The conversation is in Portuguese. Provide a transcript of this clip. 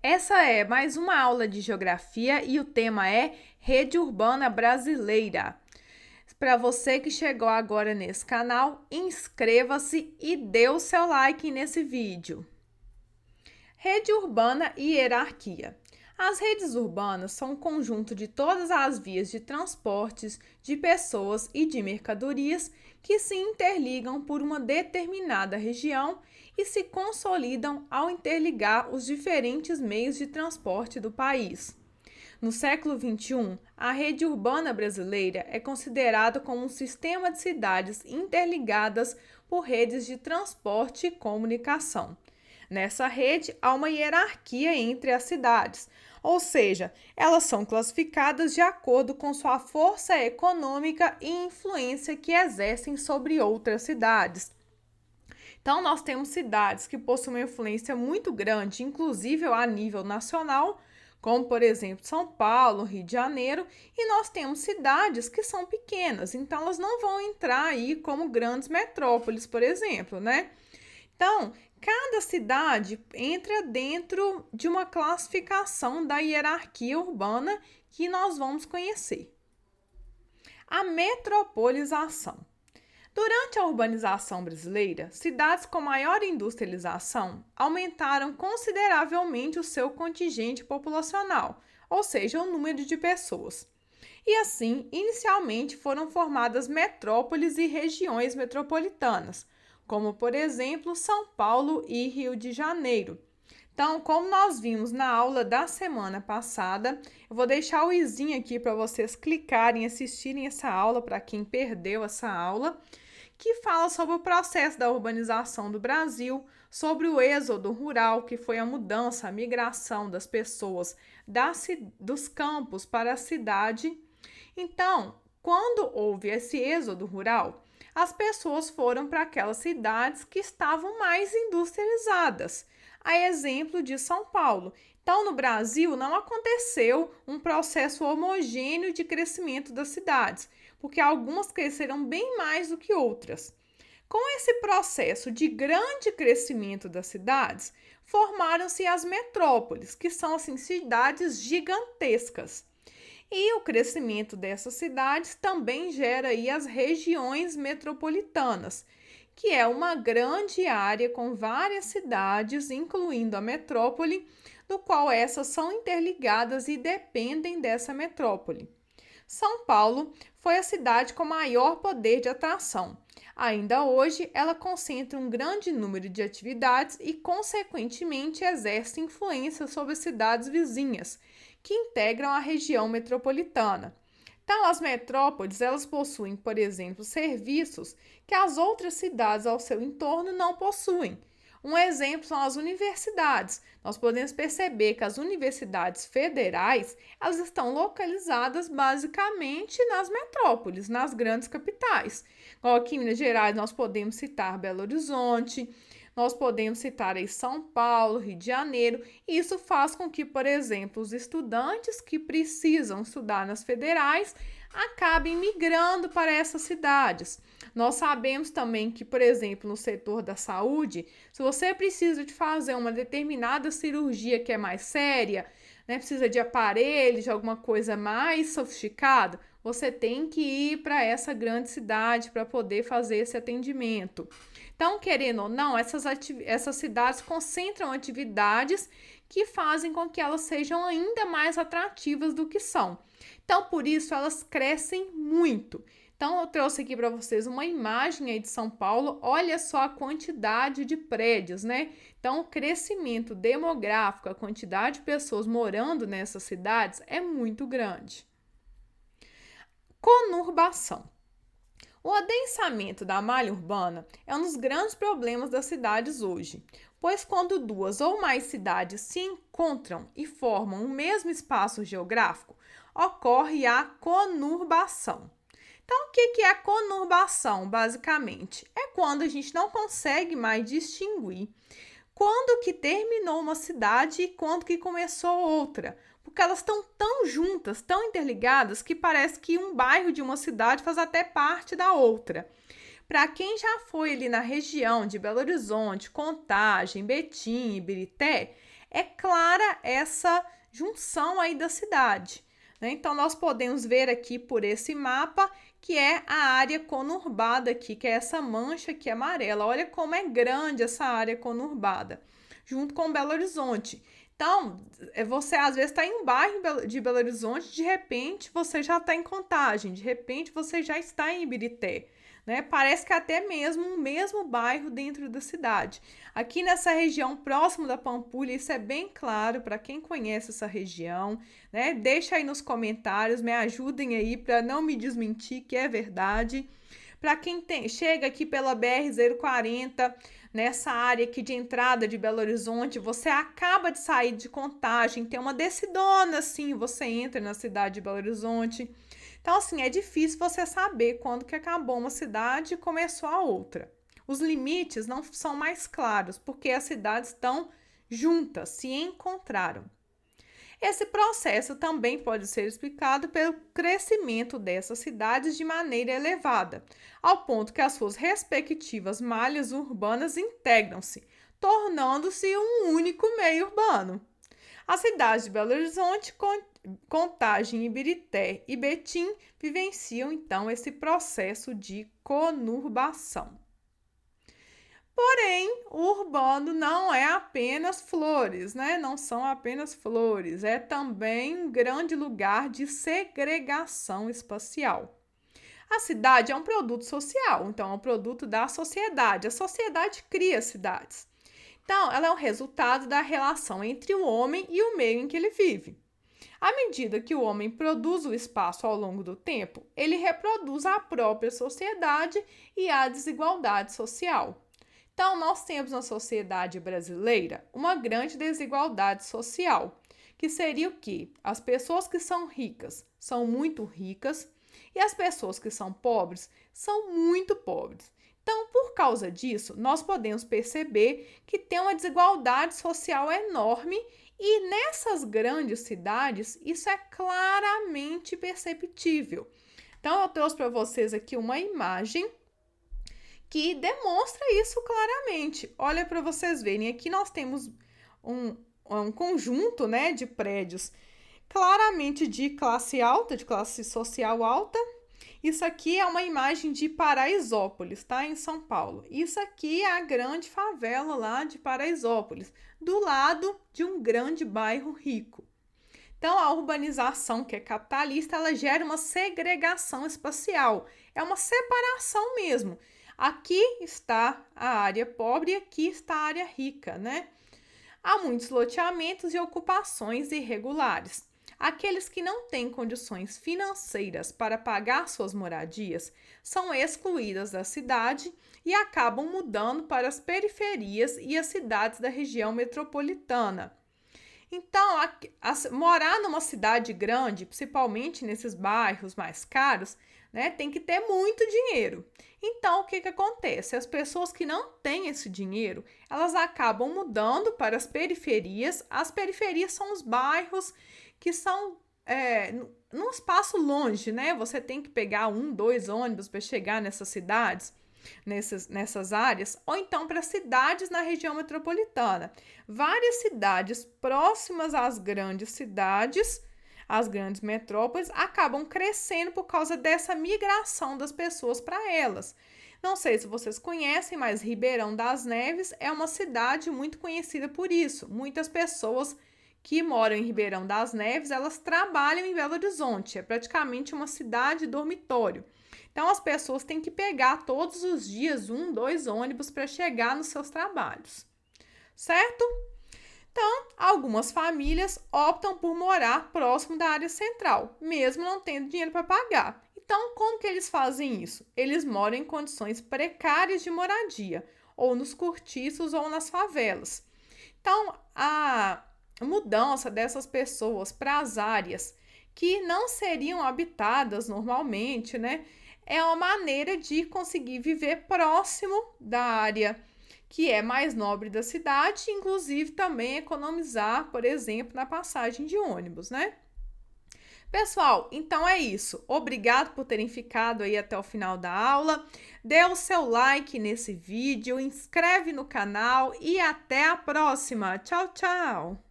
Essa é mais uma aula de geografia e o tema é Rede Urbana Brasileira. Para você que chegou agora nesse canal, inscreva-se e dê o seu like nesse vídeo. Rede urbana e hierarquia. As redes urbanas são um conjunto de todas as vias de transportes de pessoas e de mercadorias que se interligam por uma determinada região e se consolidam ao interligar os diferentes meios de transporte do país. No século XXI, a rede urbana brasileira é considerada como um sistema de cidades interligadas por redes de transporte e comunicação. Nessa rede, há uma hierarquia entre as cidades, ou seja, elas são classificadas de acordo com sua força econômica e influência que exercem sobre outras cidades. Então, nós temos cidades que possuem uma influência muito grande, inclusive a nível nacional, como, por exemplo, São Paulo, Rio de Janeiro, e nós temos cidades que são pequenas, então elas não vão entrar aí como grandes metrópoles, por exemplo, né? Então, cada cidade entra dentro de uma classificação da hierarquia urbana que nós vamos conhecer. A metropolização. Durante a urbanização brasileira, cidades com maior industrialização aumentaram consideravelmente o seu contingente populacional, ou seja, o número de pessoas. E assim, inicialmente foram formadas metrópoles e regiões metropolitanas, como por exemplo São Paulo e Rio de Janeiro. Então, como nós vimos na aula da semana passada, eu vou deixar o izinho aqui para vocês clicarem e assistirem essa aula para quem perdeu essa aula, que fala sobre o processo da urbanização do Brasil, sobre o êxodo rural, que foi a mudança, a migração das pessoas dos campos para a cidade. Então, quando houve esse êxodo rural, as pessoas foram para aquelas cidades que estavam mais industrializadas, a exemplo de São Paulo. Então, no Brasil, não aconteceu um processo homogêneo de crescimento das cidades, porque algumas cresceram bem mais do que outras. Com esse processo de grande crescimento das cidades, formaram-se as metrópoles, que são assim cidades gigantescas. E o crescimento dessas cidades também gera aí as regiões metropolitanas, que é uma grande área com várias cidades, incluindo a metrópole, do qual essas são interligadas e dependem dessa metrópole. São Paulo foi a cidade com maior poder de atração. Ainda hoje, ela concentra um grande número de atividades e, consequentemente, exerce influência sobre as cidades vizinhas, que integram a região metropolitana. Então, as metrópoles, elas possuem, por exemplo, serviços que as outras cidades ao seu entorno não possuem. Um exemplo são as universidades. Nós podemos perceber que as universidades federais, elas estão localizadas basicamente nas metrópoles, nas grandes capitais. Igual aqui em Minas Gerais, nós podemos citar Belo Horizonte, nós podemos citar aí São Paulo, Rio de Janeiro. Isso faz com que, por exemplo, os estudantes que precisam estudar nas federais acabem migrando para essas cidades. Nós sabemos também que, por exemplo, no setor da saúde, se você precisa de fazer uma determinada cirurgia que é mais séria, né, precisa de aparelhos, de alguma coisa mais sofisticada, você tem que ir para essa grande cidade para poder fazer esse atendimento. Então, querendo ou não, essas cidades concentram atividades que fazem com que elas sejam ainda mais atrativas do que são. Então, por isso, elas crescem muito. Então, eu trouxe aqui para vocês uma imagem aí de São Paulo. Olha só a quantidade de prédios, né? Então, o crescimento demográfico, a quantidade de pessoas morando nessas cidades é muito grande. Conurbação. O adensamento da malha urbana é um dos grandes problemas das cidades hoje, pois quando duas ou mais cidades se encontram e formam o mesmo espaço geográfico, ocorre a conurbação. Então, o que é a conurbação, basicamente? É quando a gente não consegue mais distinguir quando que terminou uma cidade e quando que começou outra, porque elas estão tão juntas, tão interligadas, que parece que um bairro de uma cidade faz até parte da outra. Para quem já foi ali na região de Belo Horizonte, Contagem, Betim e Ibirité, essa junção aí da cidade, né? Então, nós podemos ver aqui por esse mapa que é a área conurbada aqui, que é essa mancha aqui amarela. Olha como é grande essa área conurbada, junto com Belo Horizonte. Então, você às vezes está em um bairro de Belo Horizonte, de repente você já está em Contagem, de repente você já está em Ibirité, né? Parece que até mesmo o mesmo bairro dentro da cidade. Aqui nessa região próximo da Pampulha, isso é bem claro para quem conhece essa região, né? Deixa aí nos comentários, me ajudem aí para não me desmentir que é verdade. Para quem chega aqui pela BR-040, nessa área aqui de entrada de Belo Horizonte, você acaba de sair de Contagem, tem uma descidona assim, você entra na cidade de Belo Horizonte. Então, assim, é difícil você saber quando que acabou uma cidade e começou a outra. Os limites não são mais claros, porque as cidades estão juntas, se encontraram. Esse processo também pode ser explicado pelo crescimento dessas cidades de maneira elevada, ao ponto que as suas respectivas malhas urbanas integram-se, tornando-se um único meio urbano. As cidades de Belo Horizonte, Contagem, Ibirité e Betim vivenciam então esse processo de conurbação. Porém, o urbano não é apenas flores, né? Não são apenas flores, é também um grande lugar de segregação espacial. A cidade é um produto social, então é um produto da sociedade. A sociedade cria cidades. Então, ela é o resultado da relação entre o homem e o meio em que ele vive. À medida que o homem produz o espaço ao longo do tempo, ele reproduz a própria sociedade e a desigualdade social. Então, nós temos na sociedade brasileira uma grande desigualdade social, que seria o quê? As pessoas que são ricas são muito ricas e as pessoas que são pobres são muito pobres. Então, por causa disso, nós podemos perceber que tem uma desigualdade social enorme e nessas grandes cidades isso é claramente perceptível. Então, eu trouxe para vocês aqui uma imagem que demonstra isso claramente. Olha para vocês verem, aqui nós temos um conjunto, né, de prédios claramente de classe alta, de classe social alta. Isso aqui é uma imagem de Paraisópolis, tá? Em São Paulo. Isso aqui é a grande favela lá de Paraisópolis, do lado de um grande bairro rico. Então, a urbanização, que é capitalista, ela gera uma segregação espacial. É uma separação mesmo. Aqui está a área pobre e aqui está a área rica, né? Há muitos loteamentos e ocupações irregulares. Aqueles que não têm condições financeiras para pagar suas moradias são excluídas da cidade e acabam mudando para as periferias e as cidades da região metropolitana. Então, morar numa cidade grande, principalmente nesses bairros mais caros, né, tem que ter muito dinheiro. Então, o que acontece? As pessoas que não têm esse dinheiro, elas acabam mudando para as periferias. As periferias são os bairros que são num espaço longe, né? Você tem que pegar 1, 2 ônibus para chegar nessas cidades, nessas áreas, ou então para cidades na região metropolitana. Várias cidades próximas às grandes cidades, as grandes metrópoles, acabam crescendo por causa dessa migração das pessoas para elas. Não sei se vocês conhecem, mas Ribeirão das Neves é uma cidade muito conhecida por isso. Muitas pessoas que moram em Ribeirão das Neves, elas trabalham em Belo Horizonte. É praticamente uma cidade dormitório. Então, as pessoas têm que pegar todos os dias 1, 2 ônibus para chegar nos seus trabalhos, certo? Então, algumas famílias optam por morar próximo da área central, mesmo não tendo dinheiro para pagar. Então, como que eles fazem isso? Eles moram em condições precárias de moradia, ou nos cortiços ou nas favelas. Então, a mudança dessas pessoas para as áreas que não seriam habitadas normalmente, né? É uma maneira de conseguir viver próximo da área que é mais nobre da cidade, inclusive também economizar, por exemplo, na passagem de ônibus, né? Pessoal, então é isso. Obrigado por terem ficado aí até o final da aula. Dê o seu like nesse vídeo, inscreve no canal e até a próxima. Tchau, tchau!